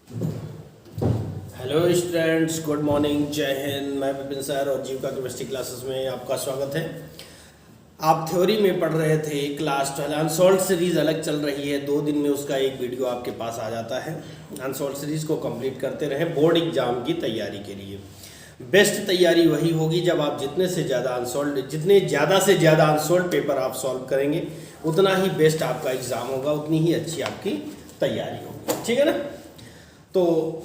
Hello students, good morning, जय हिंद। मैं Vipin sir और जीव का केमिस्ट्री क्लासेस में आपका स्वागत है। आप थ्योरी में पढ़ रहे थे, क्लास 12 अनसॉल्व्ड सीरीज अलग चल रही है। 2 दिन में उसका एक वीडियो आपके पास आ जाता है। अनसॉल्व्ड सीरीज को कंप्लीट करते रहें बोर्ड एग्जाम की तैयारी के लिए। बेस्ट तैयारी वही होगी जब आप जितने से ज़्यादा अनसॉल्व्ड पेपर आप सॉल्व करेंगे, उतना ही बेस्ट आपका एग्ज़ाम होगा, उतनी ही अच्छी आपकी तैयारी होगी। ठीक है ना। तो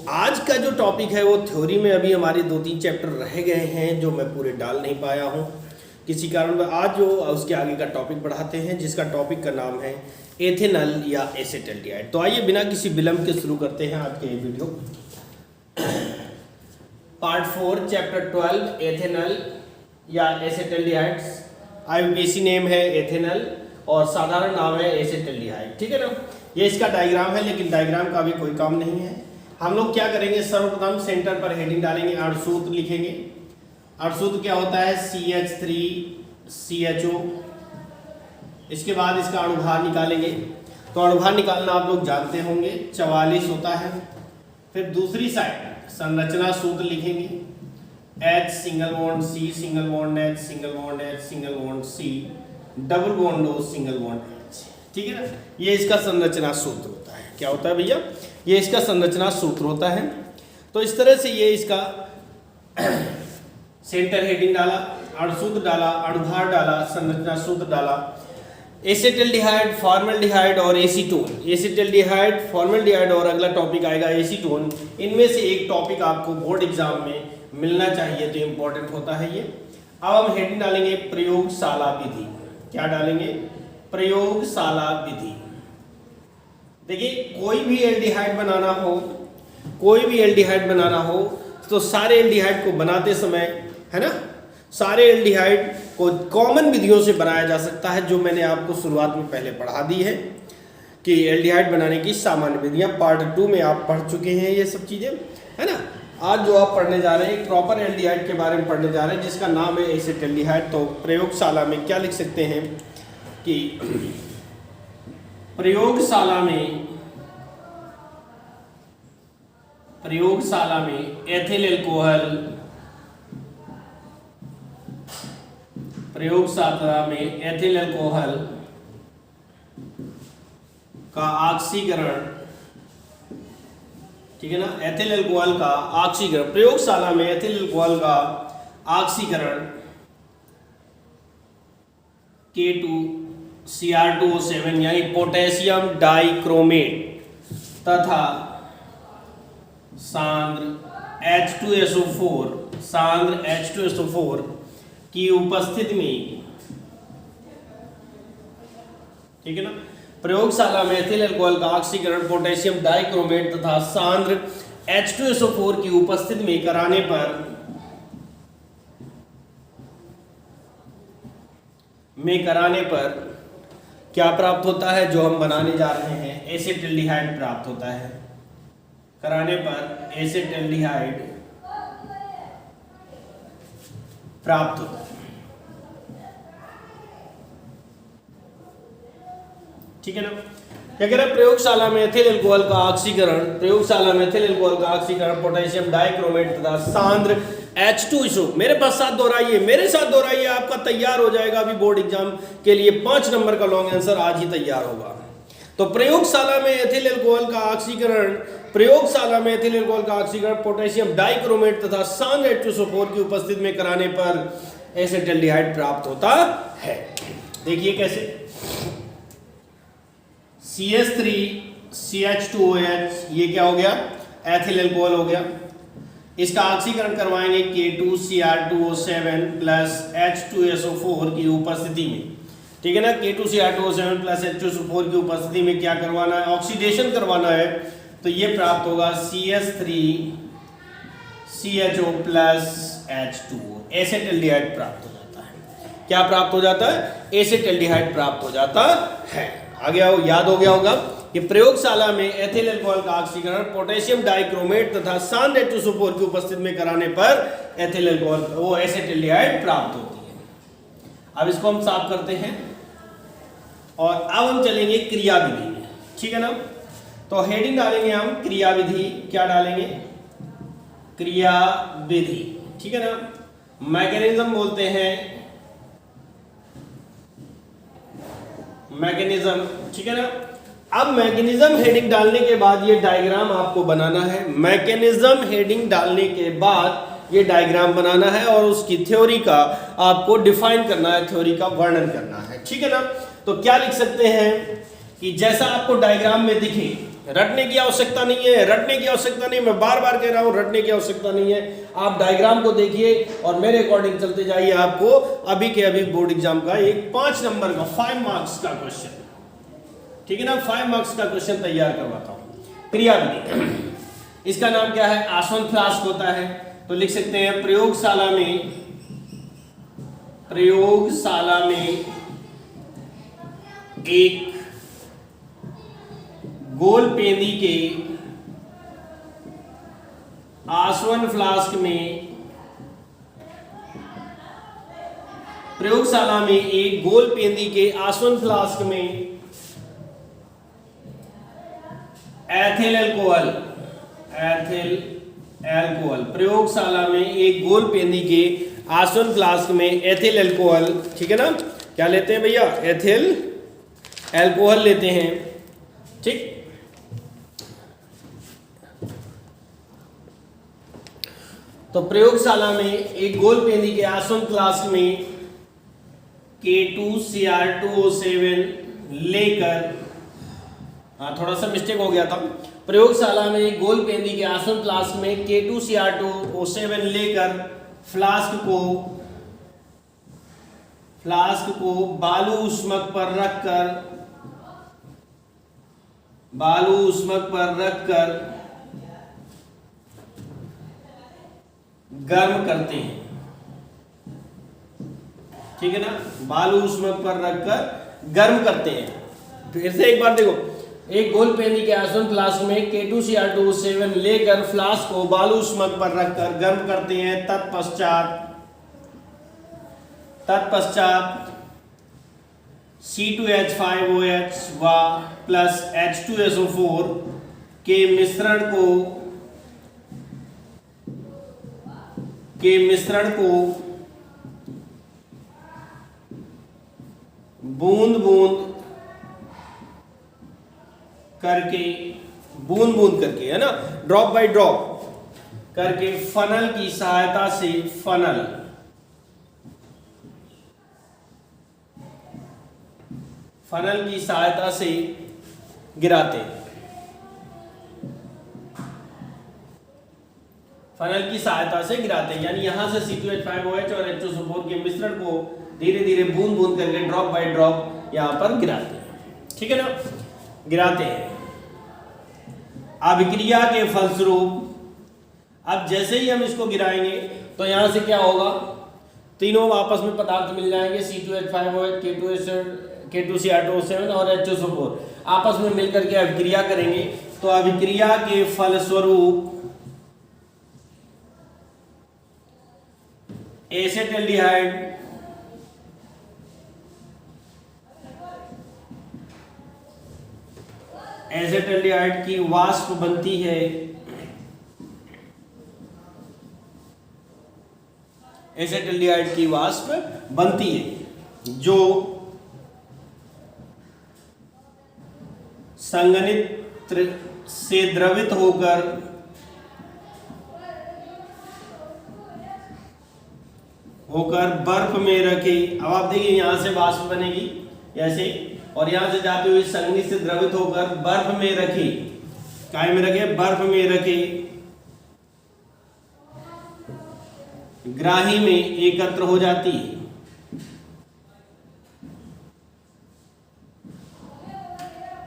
आज का जो टॉपिक है वो थ्योरी में अभी हमारे 2-3 चैप्टर रह गए हैं जो मैं पूरे डाल नहीं पाया हूँ किसी कारण। आज जो उसके आगे का टॉपिक बढ़ाते हैं, जिसका टॉपिक का नाम है एथेनॉल या एसेटल्डिहाइड। तो आइए बिना किसी विलंब के शुरू करते हैं आज के ये वीडियो। पार्ट 4 चैप्टर 12 एथेनॉल या एसेटल्डिहाइड्स। आईयूपीएसी नेम है एथेनॉल और साधारण नाम है एसेटल्डिहाइड। ठीक है ना। ये इसका डायग्राम है, लेकिन डायग्राम का भी कोई काम नहीं है। हम लोग क्या करेंगे, सर्वप्रथम सेंटर पर हेडिंग डालेंगे, अणुसूत्र लिखेंगे। अणुसूत्र क्या होता है, CH3CHO। इसके बाद इसका अणुभार निकालेंगे। तो अणुभार निकालना आप लोग जानते होंगे, 44 होता है। फिर दूसरी साइड संरचना सूत्र लिखेंगे, H single bond C single bond H single bond H single bond C double bond O single bond H। ठीक है ना। ये इसका संरचना सूत्र होता है। क्या होता है भैया, ये इसका संरचना सूत्र होता है। तो इस तरह से ये इसका सेंटर हेडिंग डाला, अणुसूत्र डाला, अणुभार डाला, संरचना सूत्र डाला। एसेटल्डिहाइड, फॉर्मल्डिहाइड और एसीटोन। एसेटल्डिहाइड, फॉर्मल्डिहाइड और अगला टॉपिक आएगा एसीटोन। इनमें से एक टॉपिक आपको बोर्ड एग्जाम में मिलना चाहिए, तो इंपॉर्टेंट होता है ये। अब हम हेडिंग डालेंगे प्रयोगशाला विधि। क्या डालेंगे, प्रयोगशाला विधि। देखिए, कोई भी एल्डिहाइड बनाना हो, तो सारे एल्डिहाइड को बनाते समय, है ना, सारे एल्डिहाइड को कॉमन विधियों से बनाया जा सकता है, जो मैंने आपको शुरुआत में पहले पढ़ा दी है कि एल्डिहाइड बनाने की सामान्य विधियां। पार्ट 2 में आप पढ़ चुके हैं ये सब चीजें, है ना। आज जो आप पढ़ने जा रहे हैं, एक प्रॉपर एल्डिहाइड के बारे में पढ़ने जा रहे हैं, जिसका नाम है एसेटल्डिहाइड। तो प्रयोगशाला में क्या लिख सकते हैं कि प्रयोगशाला में एथिल अल्कोहल, प्रयोगशाला में एथिल अल्कोहल का ऑक्सीकरण, ठीक है ना, एथिल अल्कोहल का ऑक्सीकरण, प्रयोगशाला में एथिल अल्कोहल का ऑक्सीकरण K2Cr2O7 यानी पोटेशियम डाइक्रोमेट तथा सांद्र H2SO4 की उपस्थिति में, ठीक है ना, प्रयोगशाला में एथिल अल्कोहल का ऑक्सीकरण पोटेशियम डाइक्रोमेट तथा सांद्र H2SO4 की उपस्थिति में कराने पर क्या प्राप्त होता है, जो हम बनाने जा रहे हैं, एसेटल्डिहाइड प्राप्त होता है। कराने पर एसेटल्डिहाइड प्राप्त होता है। ठीक है ना। क्या कह रहा है, प्रयोगशाला में एथिल अल्कोहल का ऑक्सीकरण पोटेशियम डाइक्रोमेट तथा सांद्र H2SO, मेरे साथ दोहराइए, आपका तैयार हो जाएगा अभी बोर्ड एग्जाम के लिए 5 नंबर का लॉन्ग आंसर आज ही तैयार होगा। तो प्रयोगशाला में एथिल अल्कोहल का ऑक्सीकरण पोटेशियम डाइक्रोमेट तथा सांद्र H2SO4 की उपस्थिति में कराने पर एसेटल्डिहाइड प्राप्त होता है। देखिए कैसे, CH3CH2OH, ये क्या हो गया, एथिल अल्कोहल हो गया। इसका ऑक्सीकरण करवाएंगे K2Cr2O7 प्लस H2SO4 की उपस्थिति में। ठीक है ना, K2Cr2O7 प्लस H2SO4 की उपस्थिति में क्या करवाना है, ऑक्सीडेशन करवाना है। तो ये प्राप्त होगा CH3CHO प्लस H2O, एसेटल्डिहाइड प्राप्त हो जाता है। क्या प्राप्त हो जाता है, एसेटल्डिहाइड प्राप्त हो जाता है। आगे आओ, याद हो गया होगा कि प्रयोगशाला में एथिल अल्कोहल का ऑक्सीकरण पोटेशियम डाइक्रोमेट तथा सांद्र H2SO4 की उपस्थिति में कराने पर एथिल अल्कोहल वो एसेटल्डिहाइड प्राप्त होती है। अब इसको हम साफ करते हैं और अब हम चलेंगे क्रिया विधि में। ठीक है ना। तो हेडिंग डालेंगे हम क्रियाविधि, क्या डालेंगे, क्रियाविधि, ठीक है ना। मैकेनिज्म बोलते हैं, मैकेनिज्म, ठीक है ना। अब मैकेनिज्म हेडिंग डालने के बाद ये डायग्राम आपको बनाना है। मैकेनिज्म हेडिंग डालने के बाद ये डायग्राम बनाना है और उसकी थ्योरी का आपको डिफाइन करना है, थ्योरी का वर्णन करना है, ठीक है ना। तो क्या लिख सकते हैं कि जैसा आपको डायग्राम में दिखे, रटने की आवश्यकता नहीं है, रटने की आवश्यकता नहीं, मैं बार बार कह रहा हूं, रटने की आवश्यकता नहीं है। आप डायग्राम को देखिए और मेरे अकॉर्डिंग चलते जाइए। आपको अभी के अभी बोर्ड एग्जाम का एक 5 नंबर का 5 मार्क्स का क्वेश्चन, ठीक है ना, 5 मार्क्स का क्वेश्चन तैयार करवाता हूं। क्रियाविधि, इसका नाम क्या है, आसवन फ्लास्क होता है। तो लिख सकते हैं प्रयोगशाला में एक गोल पेंदी के आसवन फ्लास्क में, प्रयोगशाला में एक गोल पेंदी के आसवन फ्लास्क में एथिल अल्कोहल, प्रयोगशाला में एक गोल पेंदी के आसवन फ्लास्क में एथिल अल्कोहल, ठीक है ना, क्या लेते हैं भैया, एथिल अल्कोहल लेते हैं, ठीक। तो प्रयोगशाला में एक गोल पेंदी के आसवन फ्लास्क में K2Cr2O7 लेकर, हाँ थोड़ा सा मिस्टेक हो गया था, प्रयोगशाला में एक गोल पेंदी के आसवन फ्लास्क में K2Cr2O7 लेकर फ्लास्क को बालू उष्मक पर रखकर गर्म करते हैं, ठीक है ना, बालू उष्मक पर रखकर गर्म करते हैं। फिर से एक बार देखो, एक गोल पेंदी के आसवन फ्लास्क में K2Cr2O7 लेकर फ्लास्क को बालू उष्मक पर रखकर गर्म करते हैं। तत्पश्चात C2H5OH व प्लस H2SO4 के मिश्रण को बूंद बूंद करके, है ना, ड्रॉप बाय ड्रॉप करके फनल की सहायता से गिराते हैं। फनल की सहायता से गिराते हैं, यानी यहां से C2H5OH और H2SO4 के मिश्रण को धीरे धीरे बूंद करके ड्रॉप बाय ड्रॉप यहां पर गिराते हैं, ठीक है ना, गिराते हैं। अभिक्रिया के फलस्वरूप अब जैसे ही हम इसको गिराएंगे तो यहां से क्या होगा, तीनों आपस में पदार्थ मिल जाएंगे, C2H5OH, K2Cr2O7 और H2SO4 आपस में मिलकर के अभिक्रिया करेंगे। तो अभिक्रिया के फलस्वरूप एसेटल्डिहाइड की वाष्प बनती है। एसेटल्डिहाइड की वाष्प बनती है जो संघनित्र से द्रवित होकर बर्फ में रखी। अब आप देखिए यहां से वाष्प बनेगी ऐसे, और यहां से जाते हुए संघनित्र से द्रवित होकर बर्फ में रखी, काय में रखे, बर्फ में रखे ग्राही में एकत्र हो जाती है।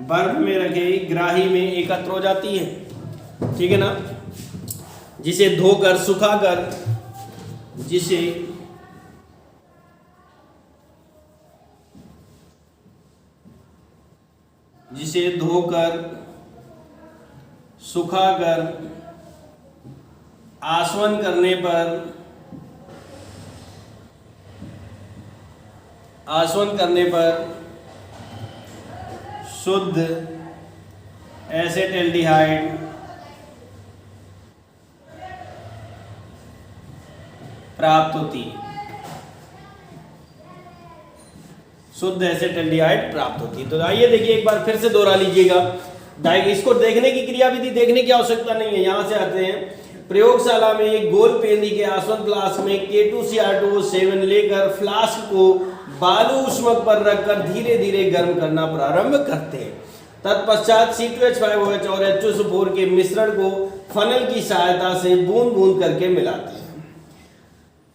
बर्फ में रखे ग्राही में एकत्र हो जाती है, ठीक है ना, जिसे धोकर सुखाकर, जिसे धोकर सुखाकर आसवन करने पर शुद्ध एसेटल्डिहाइड प्राप्त होती है, शुद्ध एसेटल्डिहाइड प्राप्त होती है। तो आइए देखिए एक बार फिर से दोहरा लीजिएगा। इसको देखने की क्रियाविधि देखने की आवश्यकता नहीं है, यहां से आते हैं। प्रयोगशाला में एक गोल पेंदी के आसवन फ्लास्क में K2Cr2O7 लेकर फ्लास्क को बालू उष्मक पर रखकर धीरे धीरे गर्म करना प्रारंभ करते हैं। तत्पश्चात C2H5OH और H2SO4 के मिश्रण को फनल की सहायता से बूंद बूंद करके मिलाते हैं।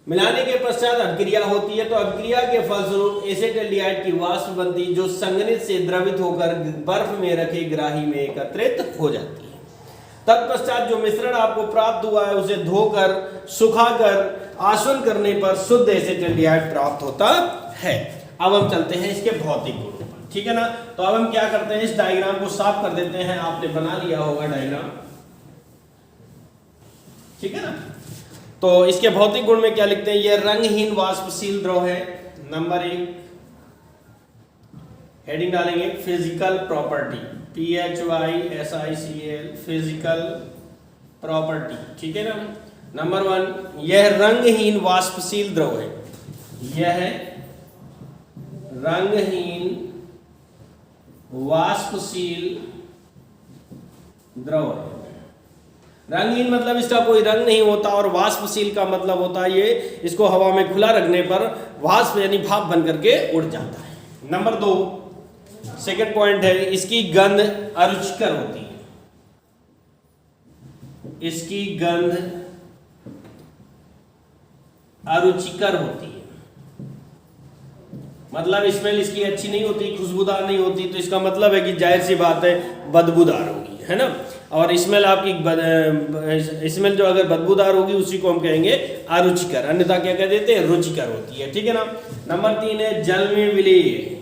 मिलाने के पश्चात अभिक्रिया होती है। तो अभिक्रिया के फलस्वरूप एसेटल्डिहाइड की वाष्प बनती, जो संघनित से द्रवित होकर बर्फ में रखे ग्राही में एकत्रित हो जाती है। तत्पश्चात जो मिश्रण आपको प्राप्त हुआ है उसे धोकर सुखाकर आसवन करने पर शुद्ध एसेटल्डिहाइड प्राप्त होता है। अब हम चलते हैं इसके भौतिक गुणों पर, ठीक है ना। तो अब हम क्या करते हैं, इस डायग्राम को साफ कर देते हैं। आपने बना लिया होगा डायग्राम, ठीक है ना। तो इसके भौतिक गुण में क्या लिखते हैं, यह रंगहीन वाष्पशील द्रव है। नंबर 1 हेडिंग डालेंगे physical property, PHYSICAL physical property, ठीक है ना। नंबर 1 यह रंगहीन वाष्पशील द्रव है, यह रंगहीन वाष्पशील द्रव है। रंगहीन मतलब इसका कोई रंग नहीं होता, और वाष्पशील का मतलब होता है ये इसको हवा में खुला रखने पर वाष्प यानी भाप बन करके उड़ जाता है। नंबर 2 सेकंड पॉइंट है, इसकी गंध अरुचिकर होती है, इसकी गंध अरुचिकर होती है, मतलब स्मेल इसकी अच्छी नहीं होती, खुशबूदार नहीं होती। तो इसका मतलब है कि जाहिर सी बात है बदबूदार होगी, है ना। और स्मेल आपकी स्मेल जो अगर बदबूदार होगी उसी को हम कहेंगे अरुचिकर, अन्यथा क्या कह देते हैं, रुचिकर होती है, ठीक है ना। नंबर 3 है जल में विलेय,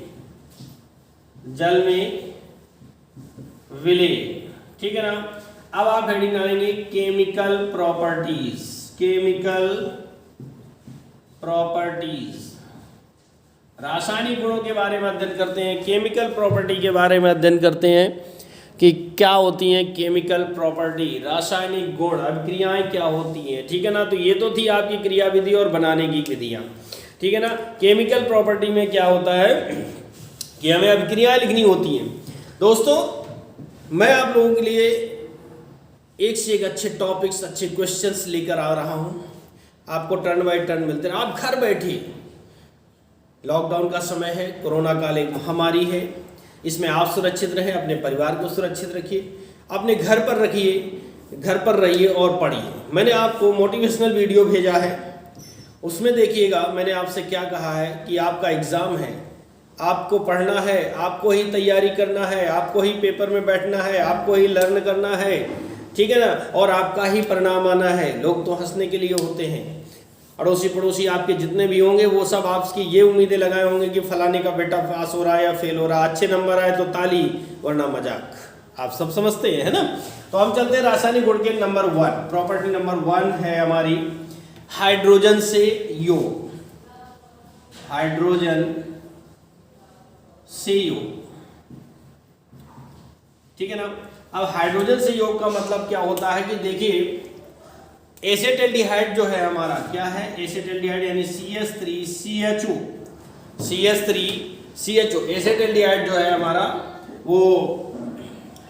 जल में विलेय, ठीक है ना। अब आप हेडिंग डालेंगे केमिकल प्रॉपर्टीज, केमिकल प्रॉपर्टीज, रासायनिक गुणों के बारे में अध्ययन करते हैं। केमिकल प्रॉपर्टी के बारे में अध्ययन करते हैं कि क्या होती हैं केमिकल प्रॉपर्टी, रासायनिक गुण, अभिक्रियाएं क्या होती हैं, ठीक है ना। तो ये तो थी आपकी क्रियाविधि और बनाने की विधियां, ठीक है ना। केमिकल प्रॉपर्टी में क्या होता है कि हमें अभिक्रियाएं लिखनी होती हैं। दोस्तों मैं आप लोगों के लिए एक से एक अच्छे टॉपिक्स, अच्छे क्वेश्चंस लेकर आ रहा हूं। आपको टर्न बाय टर्न मिलते हैं। आप घर बैठे, लॉकडाउन का समय है, कोरोना काल एक महामारी है, इसमें आप सुरक्षित रहें, अपने परिवार को सुरक्षित रखिए, अपने घर पर रखिए, घर पर रहिए और पढ़िए। मैंने आपको मोटिवेशनल वीडियो भेजा है, उसमें देखिएगा मैंने आपसे क्या कहा है कि आपका एग्ज़ाम है, आपको पढ़ना है, आपको ही तैयारी करना है, आपको ही पेपर में बैठना है, आपको ही लर्न करना है, ठीक है ना। और आपका ही परिणाम आना है। लोग तो हंसने के लिए होते हैं, अड़ोसी पड़ोसी आपके जितने भी होंगे वो सब आपकी ये उम्मीदें लगाए होंगे कि फलाने का बेटा पास हो रहा है या फेल हो रहा है, अच्छे नंबर आए तो ताली वरना मजाक, आप सब समझते हैं, है ना। तो हम चलते हैं रासायनिक गुण के नंबर 1। प्रॉपर्टी नंबर 1 है हमारी हाइड्रोजन से योग, हाइड्रोजन से योग, ठीक है ना। अब हाइड्रोजन से योग का मतलब क्या होता है कि देखिए एसेटल्डिहाइड जो है हमारा क्या है, एसेटल्डिहाइड यानी CH3CHO, CH3CHO एसेटल्डिहाइड जो है हमारा वो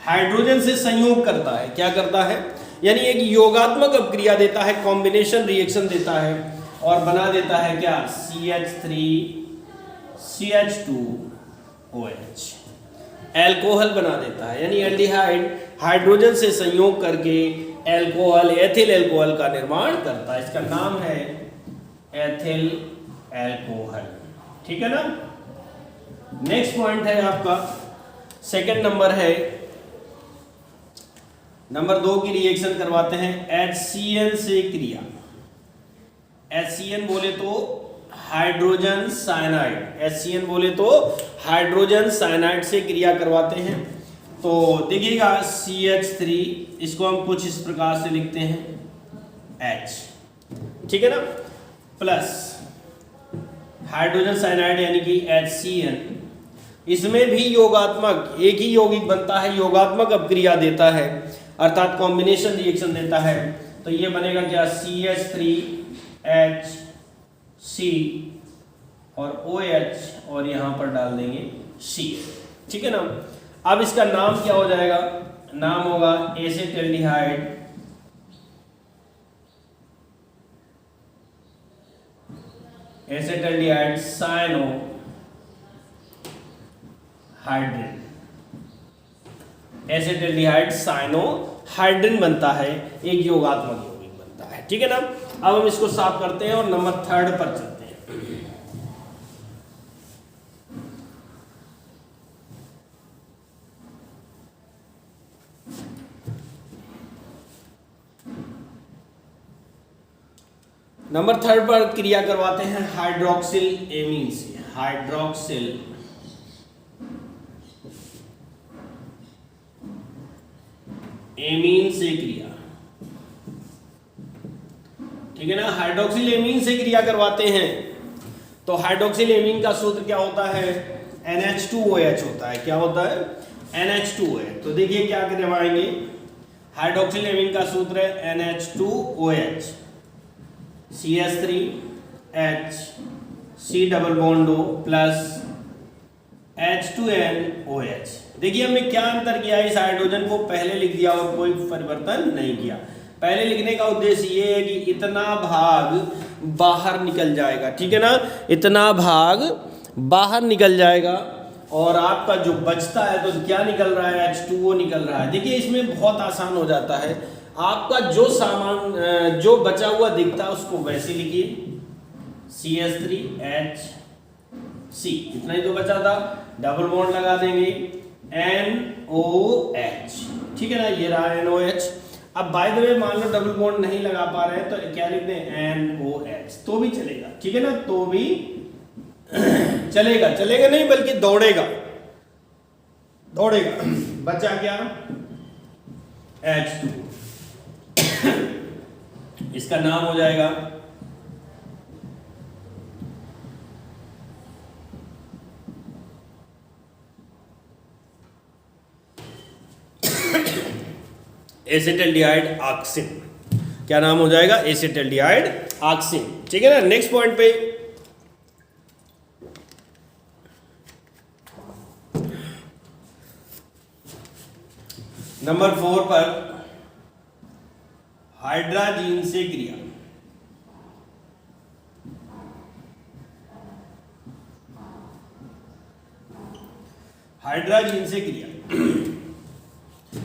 हाइड्रोजन से संयोग करता है। क्या करता है, यानी एक योगात्मक अभिक्रिया देता है, कॉम्बिनेशन रिएक्शन देता है और बना देता है क्या, CH3CH2OH, एल्कोहल बना देता है। यानी एल्डिहाइड हाइड्रोजन से संयोग करके एल्कोहल, एथिल एल्कोहल का निर्माण करता है। इसका नाम है एथिल एल्कोहल, ठीक है ना। नेक्स्ट पॉइंट है आपका सेकंड नंबर है, नंबर 2 की रिएक्शन करवाते हैं HCN से क्रिया। HCN बोले तो हाइड्रोजन साइनाइड, HCN बोले तो हाइड्रोजन साइनाइड से क्रिया करवाते हैं। तो देखिएगा CH3, इसको हम कुछ इस प्रकार से लिखते हैं H, ठीक है ना, प्लस हाइड्रोजन साइनाइड यानी कि HCN, इसमें भी योगात्मक एक ही यौगिक बनता है, योगात्मक अपक्रिया देता है अर्थात कॉम्बिनेशन रिएक्शन देता है। तो ये बनेगा क्या, CH3HC और OH और यहां पर डाल देंगे C, ठीक है ना। अब इसका नाम क्या हो जाएगा, नाम होगा एसिटाल्डिहाइड साइनोहाइड्रिन, एसिटाल्डिहाइड साइनोहाइड्रिन बनता है, एक योगात्मक यौगिक बनता है, ठीक है ना। अब हम इसको साफ करते हैं और नंबर 3 पर चलते हैं। नंबर 3 पर क्रिया करवाते हैं हाइड्रोक्सिल एमीन से, हाइड्रोक्सिल एमीन से क्रिया, ठीक है ना। हाइड्रोक्सिल एमीन से क्रिया करवाते हैं तो हाइड्रोक्सिल एमीन का सूत्र क्या होता है, NH2OH होता है। क्या होता है, NH2OH। तो देखिए क्या करवाएंगे, हाइड्रोक्सिल एमीन का सूत्र है NH2OH, CH3H C double bond O plus H2NOH। देखिए हमने क्या अंतर किया, इस हाइड्रोजन को पहले लिख दिया और कोई परिवर्तन नहीं किया। पहले लिखने का उद्देश्य ये है कि इतना भाग बाहर निकल जाएगा, ठीक है ना, इतना भाग बाहर निकल जाएगा और आपका जो बचता है तो क्या निकल रहा है, H2O निकल रहा है। देखिए इसमें बहुत आसान हो जाता है, आपका जो सामान जो बचा हुआ दिखता है उसको वैसे लिखिए, CH3HC, इतना ही तो बचा था, डबल बॉन्ड लगा देंगे NOH, ठीक है ना, ये रहा NOH। अब बाय द वे मान लो डबल बॉन्ड नहीं लगा पा रहे हैं तो क्या लिख दें NOH, तो भी चलेगा, ठीक है ना, तो भी चलेगा, चलेगा नहीं बल्कि दौड़ेगा, दौड़ेगा। बचा क्या, H2, इसका नाम हो जाएगा एसिटाल्डिहाइड ऑक्सिन। क्या नाम हो जाएगा, एसिटाल्डिहाइड ऑक्सिन, ठीक है ना। नेक्स्ट पॉइंट पे नंबर 4 पर हाइड्राजीन से क्रिया, हाइड्राजीन से क्रिया।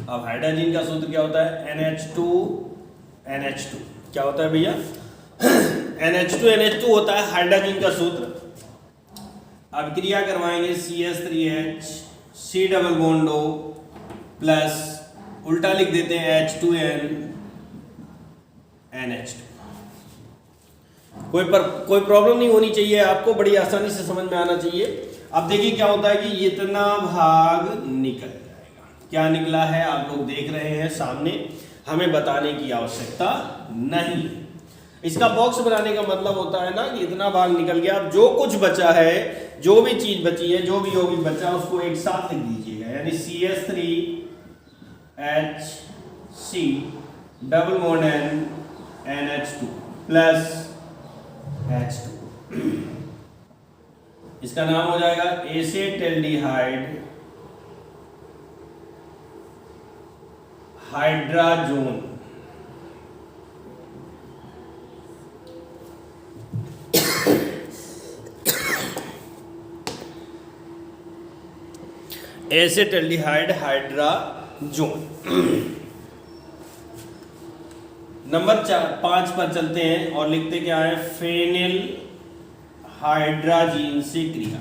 अब हाइड्राजीन का सूत्र क्या होता है, NH2NH2। क्या होता है भैया, NH2NH2 होता है हाइड्राजीन का सूत्र। अब क्रिया करवाएंगे CH3H C double bond O plus उल्टा लिख देते हैं H2NH2। कोई प्रॉब्लम नहीं होनी चाहिए आपको, बड़ी आसानी से समझ में आना चाहिए। अब देखिए क्या होता है कि इतना भाग निकल जाएगा, क्या निकला है आप लोग देख रहे हैं सामने, हमें बताने की आवश्यकता नहीं। इसका बॉक्स बनाने का मतलब होता है ना कि इतना भाग निकल गया। अब जो कुछ बचा है, जो भी चीज बची है, जो भी यौगिक बचा है उसको एक साथ लिख दीजिएगा, यानी CH3HC double bond NH2 plus H2, इसका नाम हो जाएगा acetaldehyde hydrazone. Acetaldehyde hydrazone. Number 5 पर चलते हैं और लिखते क्या है, फेनिल हाइड्राजीन से क्रिया।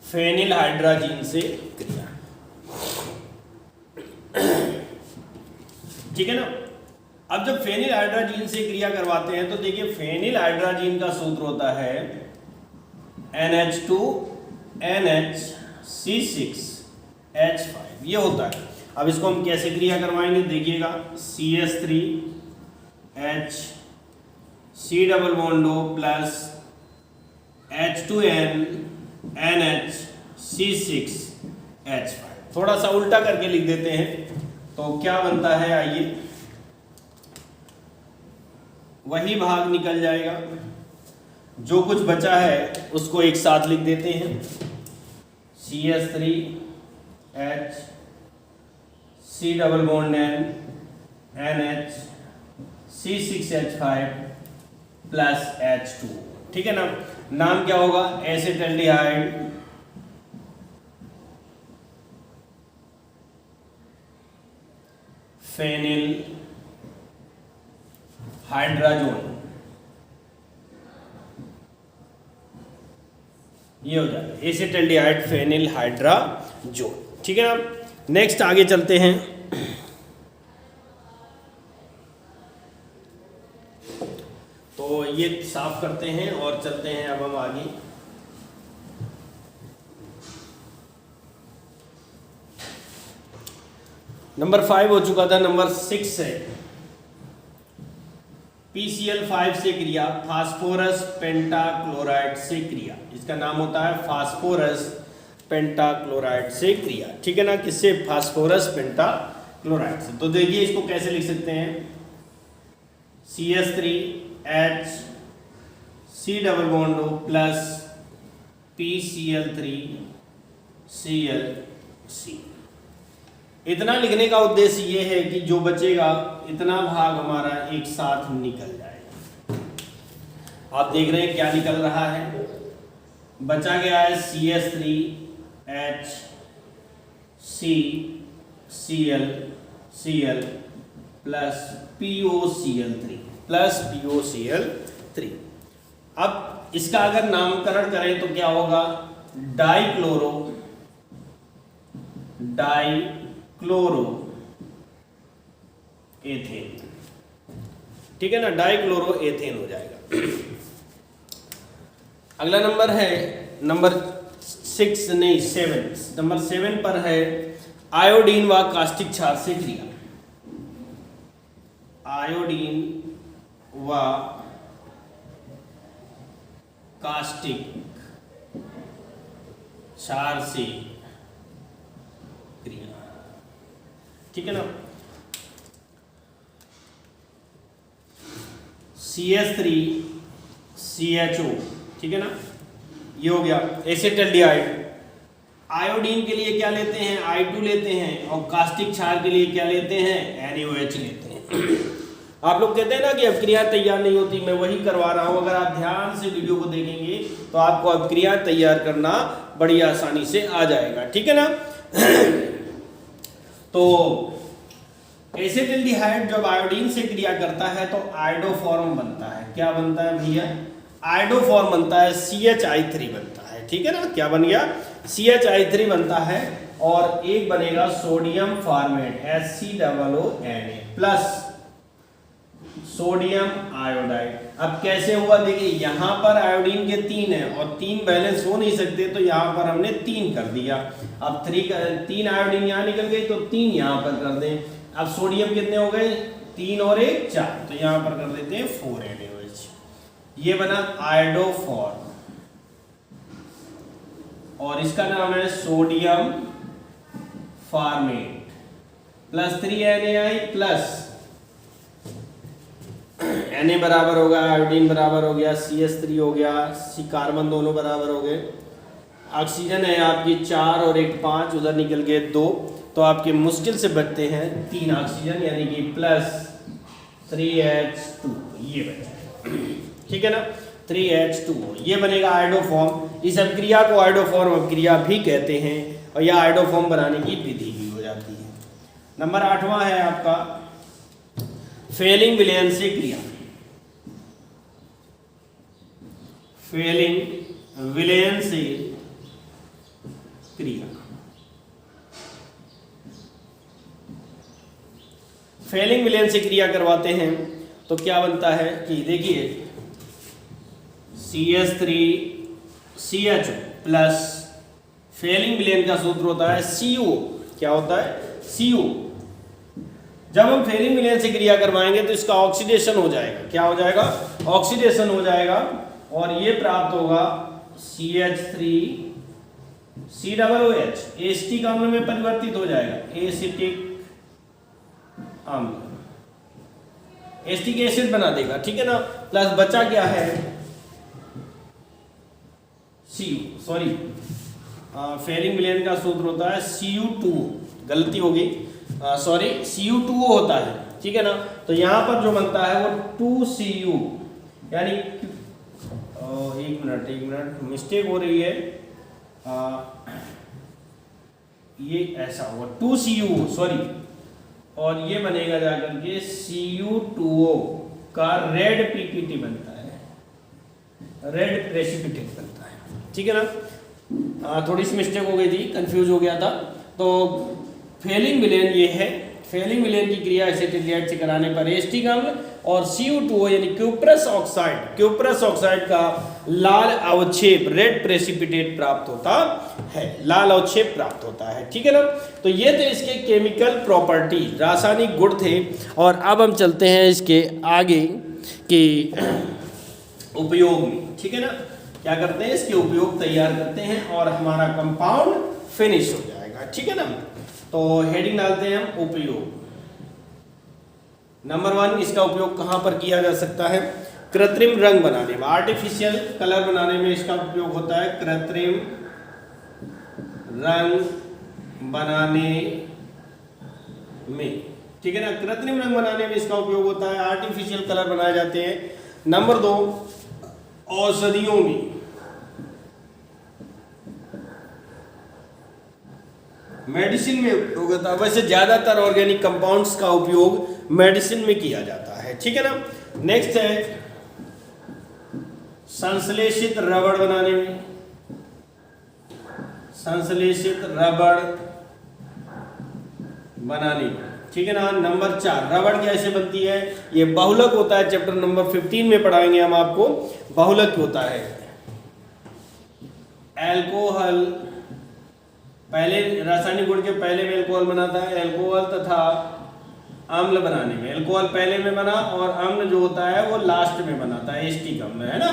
फेनिल हाइड्राजीन से क्रिया, ठीक है ना। अब जब फेनिल हाइड्राजीन से क्रिया करवाते हैं तो देखिए फेनिल हाइड्राजीन का सूत्र होता है NH2NHC6H5, ये होता है। अब इसको हम कैसे क्रिया करवाएंगे देखिएगा, CH3H C double bond O plus H2N NH C6H5। थोड़ा सा उल्टा करके लिख देते हैं तो क्या बनता है, आइए वही भाग निकल जाएगा, जो कुछ बचा है उसको एक साथ लिख देते हैं, CH3H C double bond N NH C6H5 plus H2। ठीक है ना, नाम क्या होगा, एसिटल्डिहाइड फेनिल हाइड्राजोन, ये हो जाएगा एसिटल्डिहाइड फेनिल हाइड्राजोन। ठीक है ना, नेक्स्ट आगे चलते हैं। तो ये साफ करते हैं और चलते हैं अब हम आगे। नंबर 5 हो चुका था, नंबर 6 है PCl5 से क्रिया फास्फोरस पेंटाक्लोराइड से क्रिया। इसका नाम होता है फास्फोरस पेंटाक्लोराइड से क्रिया। ठीक है ना, किससे, फास्फोरस पेंटाक्लोराइड से। तो देखिए इसको कैसे लिख सकते हैं, CH3H C double bond O plus PCl3ClC। इतना लिखने का उद्देश्य ये है कि जो बचेगा इतना भाग हमारा एक साथ निकल जाएगा। आप देख रहे हैं क्या निकल रहा है, बचा गया है CH3H CClCl प्लस POCl3 अब इसका अगर नामकरण करें तो क्या होगा, डाइक्लोरो एथेन। ठीक है ना, डाइक्लोरो एथेन हो जाएगा। अगला नंबर है नंबर 6 नहीं 7, नंबर 7 पर है आयोडीन व कास्टिक क्षार से क्रिया। आयोडीन व कास्टिक क्षार से क्रिया। ठीक है ना, CH3CHO। ठीक है ना, ये हो गया एसिटल्डिहाइड। आयोडीन के लिए क्या लेते हैं, I2 लेते हैं, और कास्टिक क्षार के लिए क्या लेते हैं, NaOH लेते हैं। आप लोग कहते हैं ना कि अपक्रिया तैयार नहीं होती, मैं वही करवा रहा हूं। अगर आप ध्यान से वीडियो को देखेंगे तो आपको अपक्रिया तैयार करना बड़ी आसानी से आ जाएगा। ठीक है ना। तो एसिटल्डिहाइड जब आयोडीन से क्रिया करता है तो आयोडोफॉर्म बनता है। क्या बनता है भैया, आयोडोफॉर्म बनता है, CHI3 बनता है। ठीक है ना, क्या बन गया, CHI3 बनता है, और एक बनेगा sodium format HCOONA plus sodium iodide. अब कैसे हुआ, देखिए यहाँ पर आयोडीन के 3 है और 3 बैलेंस हो नहीं सकते, तो यहाँ पर हमने 3 कर दिया। अब 3 आयोडीन यहाँ निकल गई तो 3 यहाँ पर कर दें। अब सोडियम कितने हो गए, 3 और 1 4, तो यहाँ पर कर देते हैं 4 NaOH। ये बना आयोडोफॉर्म, और इसका नाम है sodium format plus 3 NaI plus Na बराबर होगा, आयोडीन बराबर हो गया, CH3 हो गया, C कार्बन दोनों बराबर हो गए। ऑक्सीजन है आपकी 4 और 1 5, उधर निकल गए 2, तो आपके मुश्किल से बचते हैं 3 ऑक्सीजन, यानी कि प्लस 3H2 ये बचा। ठीक है ना, 3H2O ये बनेगा आयोडोफॉर्म। इस अभिक्रिया को आयोडोफॉर्म अभिक्रिया भी कहते हैं, और यह आयोडोफॉर्म बनाने की विधि भी हो जाती है। नंबर 8वां है आपका फेलिंग विलयन से क्रिया। फेलिंग विलयन से क्रिया, फेलिंग विलयन से क्रिया करवाते हैं तो क्या बनता है कि देखिए CH3CHO प्लस फेलिंग विलयन का सूत्र होता है CO क्या होता है? Cu। जब हम फेरिंग विलयन से क्रिया करवाएंगे तो इसका ऑक्सीडेशन हो जाएगा। क्या हो जाएगा? ऑक्सीडेशन हो जाएगा और ये प्राप्त होगा CH3COOH, एसिटिक अम्ल में परिवर्तित हो जाएगा, एसिटिक अम्ल, एसिटिक एसिड बना देगा, ठीक है ना। प्लस बचा क्या है? फेरिंग विलयन का सूत्र होता है Cu2, गलती होगी, सॉरी Cu2O होता है, ठीक है ना। तो यहाँ पर जो बनता है वो 2Cu, यानी एक मिनट मिस्टेक हो रही है, ये ऐसा हुआ 2Cu, सॉरी, और ये बनेगा जाकर के Cu2O का रेड पीपीटी बनता है, रेड प्रेसिपिटेट बनता है, ठीक है ना। थोड़ी सी मिस्टेक हो गई थी, कंफ्यूज हो गया था। तो फेलिंग विलयन ये है, फेलिंग विलयन की क्रिया एसिटिलिएट से कराने पर एसिटिक अम्ल और Cu2O यानी क्यूप्रस ऑक्साइड का लाल अवक्षेप, रेड प्रेसिपिटेट प्राप्त होता है, लाल अवक्षेप प्राप्त होता है, ठीक है ना। तो ये थे इसके केमिकल प्रॉपर्टी, रासायनिक गुण थे। और अब हम चलते हैं इसके आगे के उपयोग में, ठीक है ना। क्या करते हैं? इसके उपयोग तैयार करते हैं और हमारा कंपाउंड फिनिश हो जाएगा, ठीक है ना। तो हेडिंग डालते हैं हम उपयोग। नंबर 1, इसका उपयोग कहां पर किया जा सकता है? कृत्रिम रंग बनाने में, आर्टिफिशियल कलर बनाने में इसका उपयोग होता है। कृत्रिम रंग बनाने में, ठीक है ना, कृत्रिम रंग बनाने में इसका उपयोग होता है, आर्टिफिशियल कलर बनाए जाते हैं। नंबर 2, औषधियों में, मेडिसिन में उपयोग होता है। वैसे ज्यादातर ऑर्गेनिक कंपाउंड्स का उपयोग मेडिसिन में किया जाता है, ठीक है ना। नेक्स्ट है संश्लेषित रबड़ बनाने में, संश्लेषित रबड़ बनाने में, ठीक है ना। नंबर 4, रबड़ कैसे बनती है? ये बहुलक होता है, चैप्टर नंबर 15 में पढ़ाएंगे हम आपको। बहुलक होता है एल्कोहल, पहले रासायनिक गुण के पहले में अल्कोहल बनाता है, अल्कोहल तथा अम्ल बनाने में, अल्कोहल पहले में बना और अम्ल जो होता है वो लास्ट में बनाता है, एसिटिक अम्ल, है ना।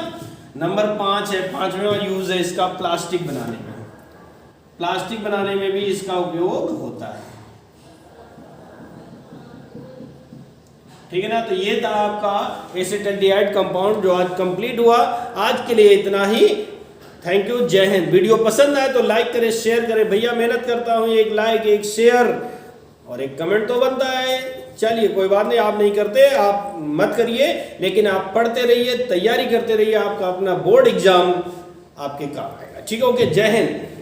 नंबर 5 है, 5वां यूज है इसका प्लास्टिक बनाने में, प्लास्टिक बनाने में भी इसका उपयोग होता है, ठीक है ना। तो ये था आपका एसिटाल्डिहाइड कंपाउंड जो आज कंप्लीट हुआ। आज के लिए इतना ही, थैंक यू, जय हिंद। वीडियो पसंद आए तो लाइक करें, शेयर करें, भैया मेहनत करता हूं, एक लाइक, एक शेयर और एक कमेंट तो बनता है। चलिए कोई बात नहीं, आप नहीं करते, आप मत करिए, लेकिन आप पढ़ते रहिए, तैयारी करते रहिए, आपका अपना बोर्ड एग्जाम आपके काम आएगा, ठीक है। ओके, जय हिंद।